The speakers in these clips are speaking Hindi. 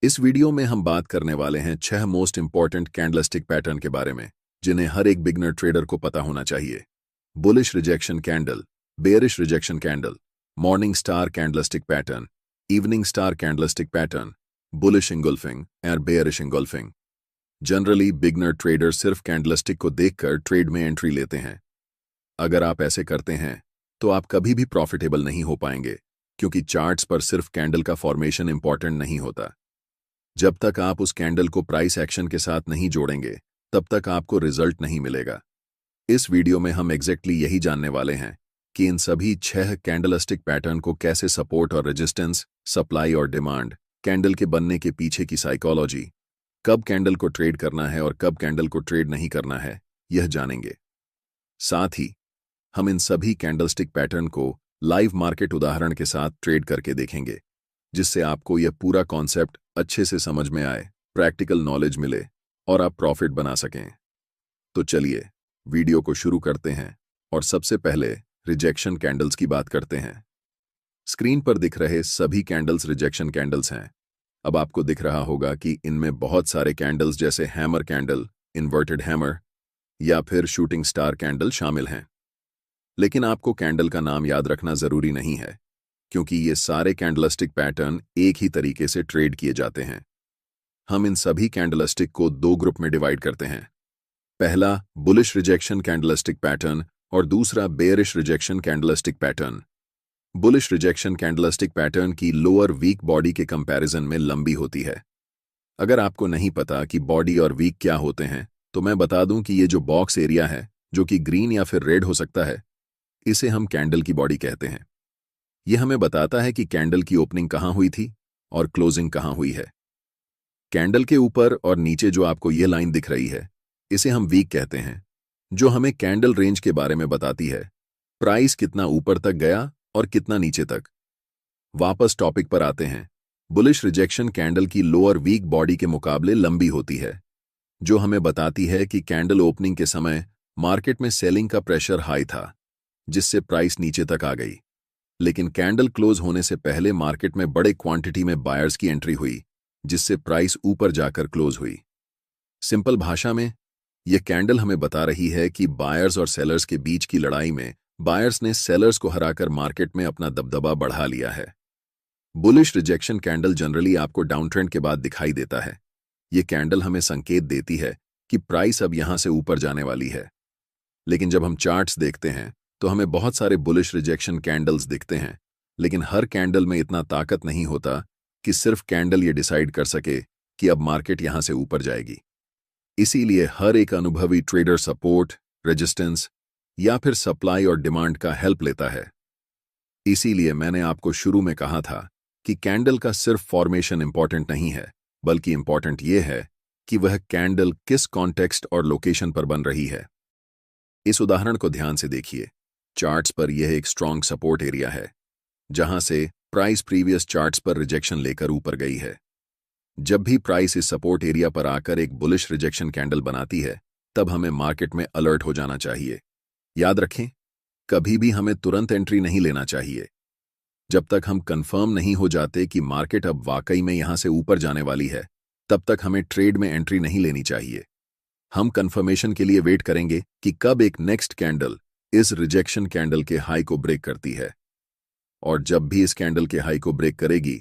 इस वीडियो में हम बात करने वाले हैं 6 मोस्ट इंपॉर्टेंट कैंडलस्टिक पैटर्न के बारे में जिन्हें हर एक बिगनर ट्रेडर को पता होना चाहिए। Bullish rejection candle, bearish rejection candle, morning star candlestick pattern, evening star candlestick pattern, bullish engulfing और bearish engulfing. Generally beginner trader सिर्फ कैंडलस्टिक को देखकर ट्रेड में एंट्री लेते हैं। अगर आप ऐसे करते हैं तो आप कभी भी प्रॉफिटेबल नहीं हो पाएंगे, क्योंकि चार्ट्स पर सिर्फ कैंडल का फॉर्मेशन इंपॉर्टेंट नहीं होता। जब तक आप उस कैंडल को प्राइस एक्शन के साथ नहीं जोड़ेंगे तब तक आपको रिजल्ट नहीं मिलेगा। इस वीडियो में हम एग्जैक्टली यही जानने वाले हैं कि इन सभी 6 कैंडलस्टिक पैटर्न को कैसे सपोर्ट और रेजिस्टेंस, सप्लाई और डिमांड, कैंडल के बनने के पीछे की साइकोलॉजी, कब कैंडल को ट्रेड करना है और कब कैंडल को ट्रेड नहीं करना है, यह जानेंगे। साथ ही हम इन सभी कैंडलस्टिक पैटर्न को लाइव मार्केट उदाहरण के साथ ट्रेड करके देखेंगे, जिससे आपको यह पूरा कॉन्सेप्ट अच्छे से समझ में आए, प्रैक्टिकल नॉलेज मिले और आप प्रॉफिट बना सकें। तो चलिए वीडियो को शुरू करते हैं और सबसे पहले रिजेक्शन कैंडल्स की बात करते हैं। स्क्रीन पर दिख रहे सभी कैंडल्स रिजेक्शन कैंडल्स हैं। अब आपको दिख रहा होगा कि इनमें बहुत सारे कैंडल्स जैसे हैमर कैंडल, इन्वर्टेड हैमर या फिर शूटिंग स्टार कैंडल शामिल हैं। लेकिन आपको कैंडल का नाम याद रखना जरूरी नहीं है, क्योंकि ये सारे कैंडलस्टिक पैटर्न एक ही तरीके से ट्रेड किए जाते हैं। हम इन सभी कैंडलस्टिक को 2 ग्रुप में डिवाइड करते हैं। पहला बुलिश रिजेक्शन कैंडलस्टिक पैटर्न और दूसरा bearish rejection candlestick pattern. Bullish rejection candlestick pattern की लोअर वीक बॉडी के कंपैरिजन में लंबी होती है। अगर आपको नहीं पता कि बॉडी और वीक क्या होते हैं, तो मैं बता दूं कि ये जो बॉक्स एरिया है, जो कि ग्रीन या फिर रेड हो सकता है, इसे हम कैंडल की बॉडी कहते हैं। यह हमें बताता है कि कैंडल की ओपनिंग कहां हुई थी और क्लोजिंग कहां हुई है। कैंडल के ऊपर और नीचे जो आपको यह लाइन दिख रही है, इसे हम वीक कहते हैं, जो हमें कैंडल रेंज के बारे में बताती है, प्राइस कितना ऊपर तक गया और कितना नीचे तक। वापस टॉपिक पर आते हैं। बुलिश रिजेक्शन कैंडल की लोअर वीक बॉडी के मुकाबले लंबी होती है, जो हमें बताती है कि कैंडल ओपनिंग के समय मार्केट में सेलिंग का प्रेशर हाई था, जिससे प्राइस नीचे तक आ गई। लेकिन कैंडल क्लोज होने से पहले मार्केट में बड़े क्वांटिटी में बायर्स की एंट्री हुई, जिससे प्राइस ऊपर जाकर क्लोज हुई। सिंपल भाषा में यह कैंडल हमें बता रही है कि बायर्स और सेलर्स के बीच की लड़ाई में बायर्स ने सेलर्स को हराकर मार्केट में अपना दबदबा बढ़ा लिया है। बुलिश रिजेक्शन कैंडल जनरली आपको डाउन ट्रेंड के बाद दिखाई देता है। यह कैंडल हमें संकेत देती है कि प्राइस अब यहां से ऊपर जाने वाली है। लेकिन जब हम चार्ट्स देखते हैं तो हमें बहुत सारे बुलिश रिजेक्शन कैंडल्स दिखते हैं, लेकिन हर कैंडल में इतना ताकत नहीं होता कि सिर्फ कैंडल ये डिसाइड कर सके कि अब मार्केट यहां से ऊपर जाएगी। इसीलिए हर एक अनुभवी ट्रेडर सपोर्ट, रेजिस्टेंस या फिर सप्लाई और डिमांड का हेल्प लेता है। इसीलिए मैंने आपको शुरू में कहा था कि कैंडल का सिर्फ फॉर्मेशन इंपॉर्टेंट नहीं है, बल्कि इंपॉर्टेंट यह है कि वह कैंडल किस कॉन्टेक्स्ट और लोकेशन पर बन रही है। इस उदाहरण को ध्यान से देखिए। चार्ट्स पर यह एक स्ट्रॉन्ग सपोर्ट एरिया है, जहां से प्राइस प्रीवियस चार्ट्स पर रिजेक्शन लेकर ऊपर गई है। जब भी प्राइस इस सपोर्ट एरिया पर आकर एक बुलिश रिजेक्शन कैंडल बनाती है, तब हमें मार्केट में अलर्ट हो जाना चाहिए। याद रखें, कभी भी हमें तुरंत एंट्री नहीं लेना चाहिए। जब तक हम कंफर्म नहीं हो जाते कि मार्केट अब वाकई में यहां से ऊपर जाने वाली है, तब तक हमें ट्रेड में एंट्री नहीं लेनी चाहिए। हम कंफर्मेशन के लिए वेट करेंगे कि कब एक नेक्स्ट कैंडल इस रिजेक्शन कैंडल के हाई को ब्रेक करती है, और जब भी इस कैंडल के हाई को ब्रेक करेगी,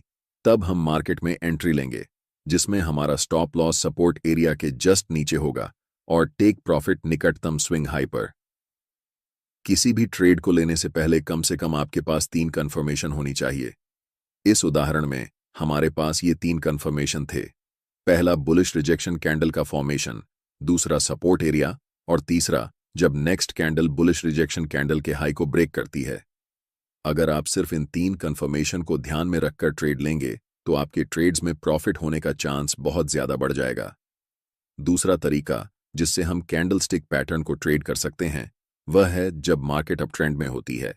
तब हम मार्केट में एंट्री लेंगे, जिसमें हमारा स्टॉप लॉस सपोर्ट एरिया के जस्ट नीचे होगा और टेक प्रॉफिट निकटतम स्विंग हाई पर। किसी भी ट्रेड को लेने से पहले कम से कम आपके पास 3 कंफर्मेशन होनी चाहिए। इस उदाहरण में हमारे पास ये 3 कंफर्मेशन थे। पहला बुलिश रिजेक्शन कैंडल का फॉर्मेशन, दूसरा सपोर्ट एरिया और तीसरा जब next candle bullish rejection candle के हाई को ब्रेक करती है। अगर आप सिर्फ इन 3 कंफर्मेशन को ध्यान में रखकर ट्रेड लेंगे तो आपके ट्रेड्स में प्रॉफिट होने का चांस बहुत ज्यादा बढ़ जाएगा। दूसरा तरीका जिससे हम कैंडलस्टिक पैटर्न को ट्रेड कर सकते हैं, वह है जब मार्केट अप ट्रेंड में होती है।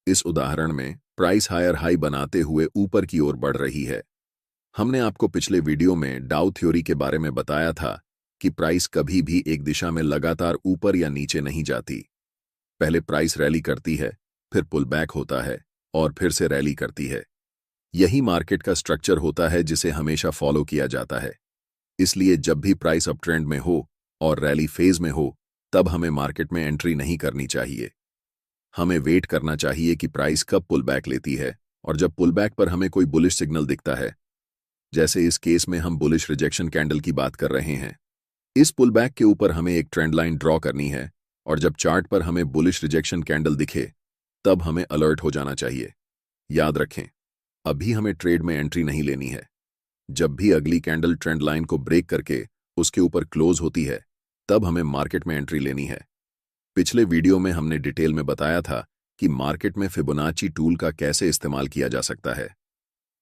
इस उदाहरण में प्राइस हायर हाई बनाते हुए ऊपर की ओर बढ़ रही है। हमने आपको पिछले वीडियो में डाउ थ्योरी के बारे में बताया था कि प्राइस कभी भी एक दिशा में लगातार ऊपर या नीचे नहीं जाती। पहले प्राइस रैली करती है, फिर पुल बैक होता है और फिर से रैली करती है। यही मार्केट का स्ट्रक्चर होता है जिसे हमेशा फॉलो किया जाता है। इसलिए जब भी प्राइस अप ट्रेंड में हो और रैली फेज में हो, तब हमें मार्केट में एंट्री नहीं करनी चाहिए। हमें वेट करना चाहिए कि प्राइस कब पुल बैक लेती है, और जब पुल बैक पर हमें कोई बुलिश सिग्नल दिखता है, जैसे इस केस में हम बुलिश रिजेक्शन कैंडल की बात कर रहे हैं, इस पुल बैक के ऊपर हमें एक ट्रेंड लाइन ड्रॉ करनी है, और जब चार्ट पर हमें बुलिश रिजेक्शन कैंडल दिखे, तब हमें अलर्ट हो जाना चाहिए। याद रखें, अभी हमें ट्रेड में एंट्री नहीं लेनी है। जब भी अगली कैंडल ट्रेंड लाइन को ब्रेक करके उसके ऊपर क्लोज होती है, तब हमें मार्केट में एंट्री लेनी है। पिछले वीडियो में हमने डिटेल में बताया था कि मार्केट में फिबोनाची टूल का कैसे इस्तेमाल किया जा सकता है।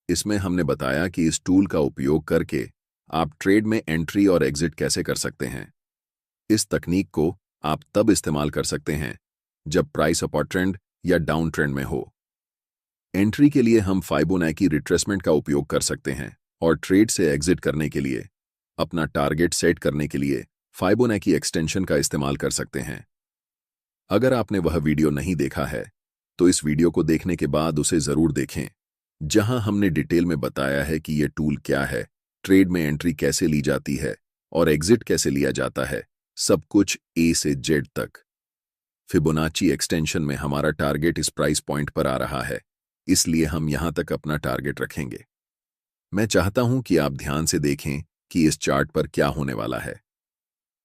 इसमें हमने बताया कि इस टूल का उपयोग करके आप ट्रेड में एंट्री और एग्जिट कैसे कर सकते हैं। इस तकनीक को आप तब इस्तेमाल कर सकते हैं जब प्राइस अपर ट्रेंड या डाउन ट्रेंड में हो। एंट्री के लिए हम फाइबोनाची रिट्रेसमेंट का उपयोग कर सकते हैं, और ट्रेड से एग्जिट करने के लिए, अपना टारगेट सेट करने के लिए फाइबोनाची एक्सटेंशन का इस्तेमाल कर सकते हैं। अगर आपने वह वीडियो नहीं देखा है, तो इस वीडियो को देखने के बाद उसे जरूर देखें, जहां हमने डिटेल में बताया है कि यह टूल क्या है, ट्रेड में एंट्री कैसे ली जाती है और एग्जिट कैसे लिया जाता है, सब कुछ ए से जेड तक। फिबोनाची एक्सटेंशन में हमारा टारगेट इस प्राइस पॉइंट पर आ रहा है, इसलिए हम यहां तक अपना टारगेट रखेंगे। मैं चाहता हूं कि आप ध्यान से देखें कि इस चार्ट पर क्या होने वाला है।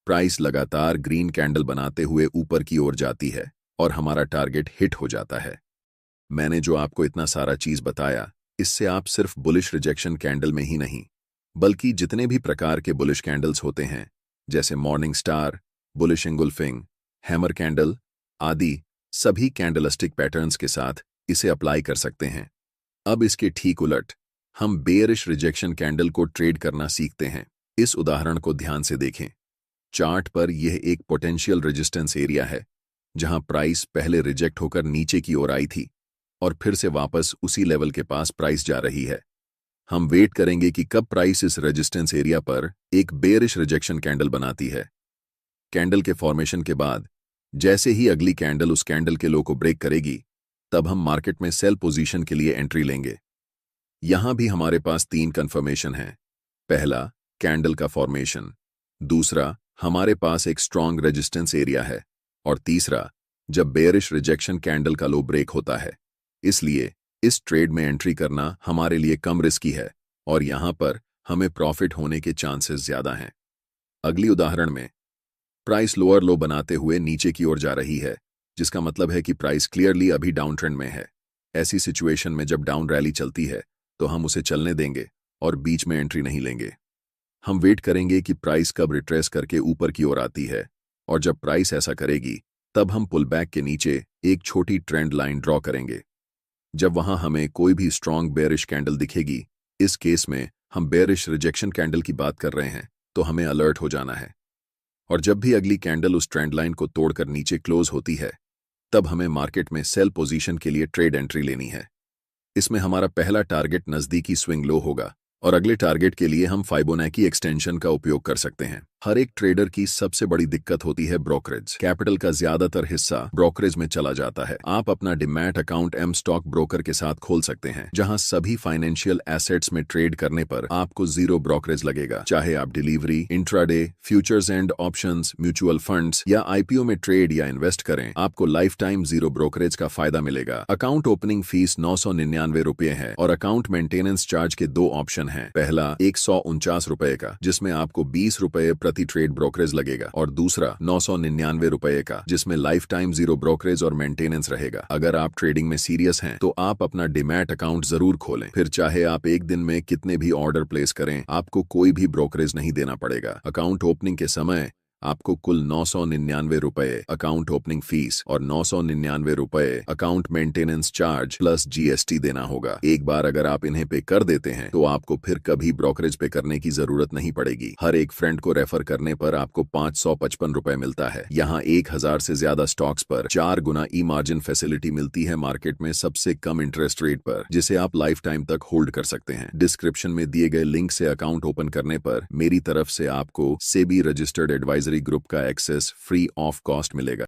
प्राइस लगातार ग्रीन कैंडल बनाते हुए ऊपर की ओर जाती है और हमारा टारगेट हिट हो जाता है। मैंने जो आपको इतना सारा चीज बताया, इससे आप सिर्फ बुलिश रिजेक्शन कैंडल में ही नहीं, बल्कि जितने भी प्रकार के बुलिश कैंडल्स होते हैं, जैसे morning star, bullish engulfing, hammer candle आदि, सभी कैंडलस्टिक पैटर्न्स के साथ इसे अप्लाई कर सकते हैं। अब इसके ठीक उलट हम बेयरिश रिजेक्शन कैंडल को ट्रेड करना सीखते हैं। इस उदाहरण को ध्यान से देखें। चार्ट पर यह एक पोटेंशियल रेजिस्टेंस एरिया है, जहां प्राइस पहले रिजेक्ट होकर नीचे की ओर आई थी और फिर से वापस उसी लेवल के पास प्राइस जा रही है। हम वेट करेंगे कि कब प्राइस इस रेजिस्टेंस एरिया पर एक बेयरिश रिजेक्शन कैंडल बनाती है। कैंडल के फॉर्मेशन के बाद जैसे ही अगली कैंडल उस कैंडल के लो को ब्रेक करेगी, तब हम मार्केट में सेल पोजीशन के लिए एंट्री लेंगे। यहां भी हमारे पास 3 कंफर्मेशन हैं। पहला, कैंडल का फॉर्मेशन। दूसरा, हमारे पास एक स्ट्रॉन्ग रेजिस्टेंस एरिया है। और तीसरा, जब बेयरिश रिजेक्शन कैंडल का लो ब्रेक होता है। इसलिए इस ट्रेड में एंट्री करना हमारे लिए कम रिस्की है, और यहां पर हमें प्रॉफिट होने के चांसेस ज्यादा हैं। अगली उदाहरण में प्राइस लोअर लो बनाते हुए नीचे की ओर जा रही है, जिसका मतलब है कि प्राइस क्लियरली अभी डाउन ट्रेंड में है। ऐसी सिचुएशन में जब डाउन रैली चलती है, तो हम उसे चलने देंगे और बीच में एंट्री नहीं लेंगे। हम वेट करेंगे कि प्राइस कब रिट्रेस करके ऊपर की ओर आती है, और जब प्राइस ऐसा करेगी, तब हम पुल बैक के नीचे एक छोटी ट्रेंड लाइन ड्रॉ करेंगे। जब वहां हमें कोई भी स्ट्रॉन्ग बेयरिश कैंडल दिखेगी, इस केस में हम बेयरिश रिजेक्शन कैंडल की बात कर रहे हैं, तो हमें अलर्ट हो जाना है। और जब भी अगली कैंडल उस ट्रेंड लाइन को तोड़कर नीचे क्लोज होती है, तब हमें मार्केट में सेल पोजीशन के लिए ट्रेड एंट्री लेनी है। इसमें हमारा पहला टारगेट नजदीकी स्विंग लो होगा, और अगले टारगेट के लिए हम फाइबोनाची एक्सटेंशन का उपयोग कर सकते हैं। हर एक ट्रेडर की सबसे बड़ी दिक्कत होती है ब्रोकरेज। कैपिटल का ज्यादातर हिस्सा ब्रोकरेज में चला जाता है। आप अपना डिमैट अकाउंट एम स्टॉक ब्रोकर के साथ खोल सकते हैं, जहां सभी फाइनेंशियल एसेट्स में ट्रेड करने पर आपको 0 ब्रोकरेज लगेगा। चाहे आप delivery, intraday, futures and options, mutual funds या आईपीओ में ट्रेड या इन्वेस्ट करें, आपको लाइफ टाइम 0 ब्रोकरेज का फायदा मिलेगा। अकाउंट ओपनिंग फीस 999 रुपए है, और अकाउंट मेंटेनेंस चार्ज के 2 ऑप्शन हैं। पहला 149 रुपए का, जिसमें आपको 20 रुपए प्रति ट्रेड ब्रोकरेज लगेगा, और दूसरा 999 रुपए का, जिसमें लाइफ टाइम 0 ब्रोकरेज और मेंटेनेंस रहेगा। अगर आप ट्रेडिंग में सीरियस हैं, तो आप अपना डिमैट अकाउंट जरूर खोलें। फिर चाहे आप एक दिन में कितने भी ऑर्डर प्लेस करें, आपको कोई भी ब्रोकरेज नहीं देना पड़ेगा। अकाउंट ओपनिंग के समय आपको कुल 999 रुपए अकाउंट ओपनिंग फीस और 999 रुपए account maintenance charge plus GST देना होगा। एक बार अगर आप इन्हें पे कर देते हैं, तो आपको फिर कभी ब्रोकरेज पे करने की जरूरत नहीं पड़ेगी। हर एक फ्रेंड को रेफर करने पर आपको 555 रुपए मिलता है। यहाँ 1000 से ज्यादा स्टॉक्स पर 4 गुना ई मार्जिन फैसिलिटी मिलती है मार्केट में सबसे कम इंटरेस्ट रेट पर, जिसे आप लाइफ टाइम तक होल्ड कर सकते हैं। डिस्क्रिप्शन में दिए गए लिंक से अकाउंट ओपन करने पर मेरी तरफ से आपको सेबी रजिस्टर्ड एडवाइजरी ग्रुप का एक्सेस फ्री ऑफ कॉस्ट मिलेगा।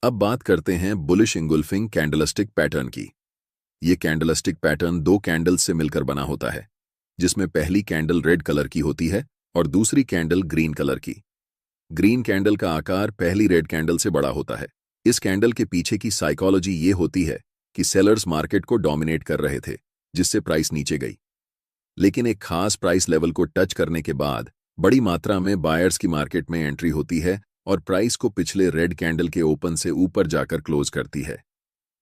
अब बात करते हैं बुलिश इंगुल्फिंग कैंडलस्टिक पैटर्न की। ये कैंडलस्टिक पैटर्न दो कैंडल्स से मिलकर बना होता है, जिसमें पहली कैंडल रेड कलर की होती है और दूसरी कैंडल ग्रीन कलर की। ग्रीन कैंडल का आकार पहली रेड कैंडल से बड़ा होता है। इस कैंडल के पीछे की साइकोलॉजी ये होती है कि सेलर्स मार्केट को डोमिनेट कर रहे थे, जिससे प्राइस नीचे गई। लेकिन एक खास प्राइस लेवल को टच करने के बाद बड़ी मात्रा में बायर्स की मार्केट में एंट्री होती है और प्राइस को पिछले रेड कैंडल के ओपन से ऊपर जाकर क्लोज करती है।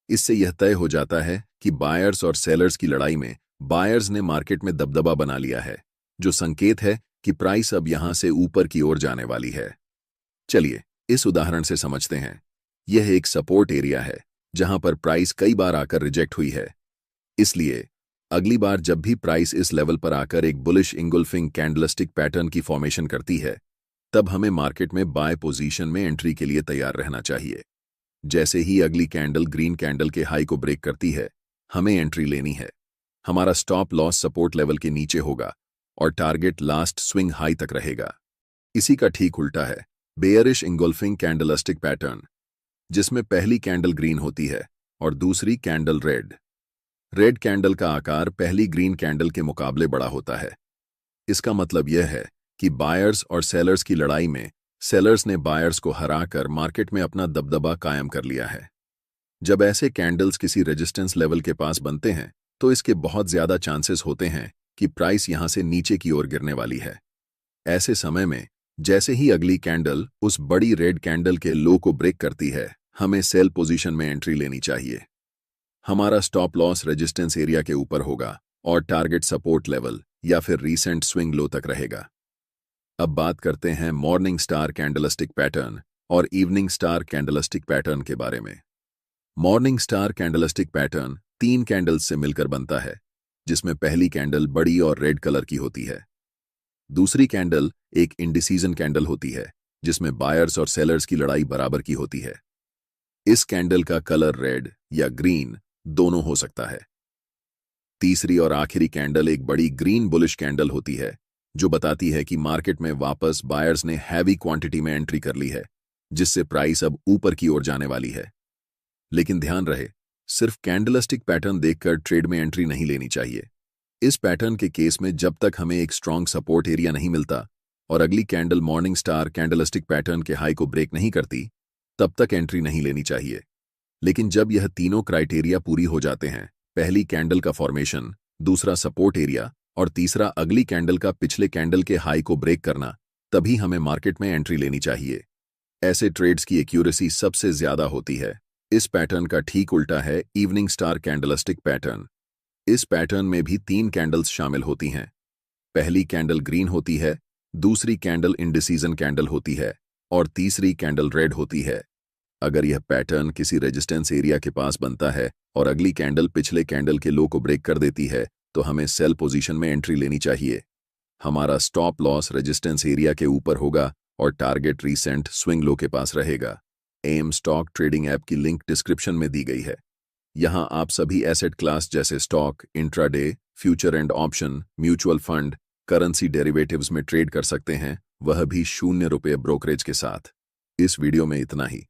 इससे यह तय हो जाता है कि बायर्स और सेलर्स की लड़ाई में बायर्स ने मार्केट में दबदबा बना लिया है, जो संकेत है कि प्राइस अब यहां से ऊपर की ओर जाने वाली है। चलिए इस उदाहरण से समझते हैं। यह एक सपोर्ट एरिया है जहां पर प्राइस कई बार आकर रिजेक्ट हुई है। इसलिए अगली बार जब भी प्राइस इस लेवल पर आकर एक बुलिश इंगुल्फिंग कैंडलस्टिक पैटर्न की फॉर्मेशन करती है, तब हमें मार्केट में बाय पोजीशन में एंट्री के लिए तैयार रहना चाहिए। जैसे ही अगली कैंडल ग्रीन कैंडल के हाई को ब्रेक करती है, हमें एंट्री लेनी है। हमारा स्टॉप लॉस सपोर्ट लेवल के नीचे होगा और टारगेट लास्ट स्विंग हाई तक रहेगा। इसी का ठीक उल्टा है बेयरिश इंगुल्फिंग कैंडलस्टिक पैटर्न, जिसमें पहली कैंडल ग्रीन होती है और दूसरी कैंडल रेड। रेड कैंडल का आकार पहली ग्रीन कैंडल के मुकाबले बड़ा होता है। इसका मतलब यह है कि बायर्स और सेलर्स की लड़ाई में सेलर्स ने बायर्स को हराकर मार्केट में अपना दबदबा कायम कर लिया है। जब ऐसे कैंडल्स किसी रेजिस्टेंस लेवल के पास बनते हैं, तो इसके बहुत ज्यादा चांसेस होते हैं कि प्राइस यहां से नीचे की ओर गिरने वाली है। ऐसे समय में जैसे ही अगली कैंडल उस बड़ी रेड कैंडल के लो को ब्रेक करती है, हमें सेल पोजीशन में एंट्री लेनी चाहिए। हमारा स्टॉप लॉस रेजिस्टेंस एरिया के ऊपर होगा और टारगेट सपोर्ट लेवल या फिर रीसेंट स्विंग लो तक रहेगा। अब बात करते हैं मॉर्निंग स्टार कैंडलस्टिक पैटर्न और इवनिंग स्टार कैंडलस्टिक पैटर्न के बारे में। Morning star candlestick pattern 3 candles से मिलकर बनता है, जिसमें पहली कैंडल बड़ी और रेड कलर की होती है। दूसरी कैंडल एक इंडिसीजन कैंडल होती है, जिसमें बायर्स और सेलर्स की लड़ाई बराबर की होती है। इस कैंडल का कलर रेड या ग्रीन दोनों हो सकता है। तीसरी और आखिरी कैंडल एक बड़ी ग्रीन बुलिश कैंडल होती है, जो बताती है कि मार्केट में वापस बायर्स ने हैवी क्वांटिटी में एंट्री कर ली है, जिससे प्राइस अब ऊपर की ओर जाने वाली है। लेकिन ध्यान रहे, सिर्फ कैंडलस्टिक पैटर्न देखकर ट्रेड में एंट्री नहीं लेनी चाहिए। इस पैटर्न के केस में जब तक हमें एक स्ट्रांग सपोर्ट एरिया नहीं मिलता और अगली candle morning star candlestick pattern के हाई को ब्रेक नहीं करती, तब तक एंट्री नहीं लेनी चाहिए। लेकिन जब यह तीनों क्राइटेरिया पूरी हो जाते हैं, पहली कैंडल का फॉर्मेशन, दूसरा सपोर्ट एरिया और तीसरा अगली कैंडल का पिछले कैंडल के हाई को ब्रेक करना, तभी हमें मार्केट में एंट्री लेनी चाहिए। ऐसे ट्रेड्स की एक्यूरेसी सबसे ज्यादा होती है। इस पैटर्न का ठीक उल्टा है इवनिंग स्टार कैंडलस्टिक पैटर्न। इस पैटर्न में भी 3 कैंडल्स शामिल होती हैं। पहली कैंडल ग्रीन होती है, दूसरी कैंडल इंडिसीजन कैंडल होती है और तीसरी कैंडल रेड होती है। अगर यह पैटर्न किसी रेजिस्टेंस एरिया के पास बनता है और अगली कैंडल पिछले कैंडल के लो को ब्रेक कर देती है, तो हमें सेल पोजीशन में एंट्री लेनी चाहिए। हमारा स्टॉप लॉस रेजिस्टेंस एरिया के ऊपर होगा और टारगेट रीसेंट स्विंग लो के पास रहेगा। एम स्टॉक ट्रेडिंग ऐप की लिंक डिस्क्रिप्शन में दी गई है। यहां आप सभी एसेट क्लास जैसे stock, intraday, future and option, mutual fund, currency derivatives में ट्रेड कर सकते हैं, वह भी ₹0 ब्रोकरेज के साथ। इस वीडियो में इतना ही।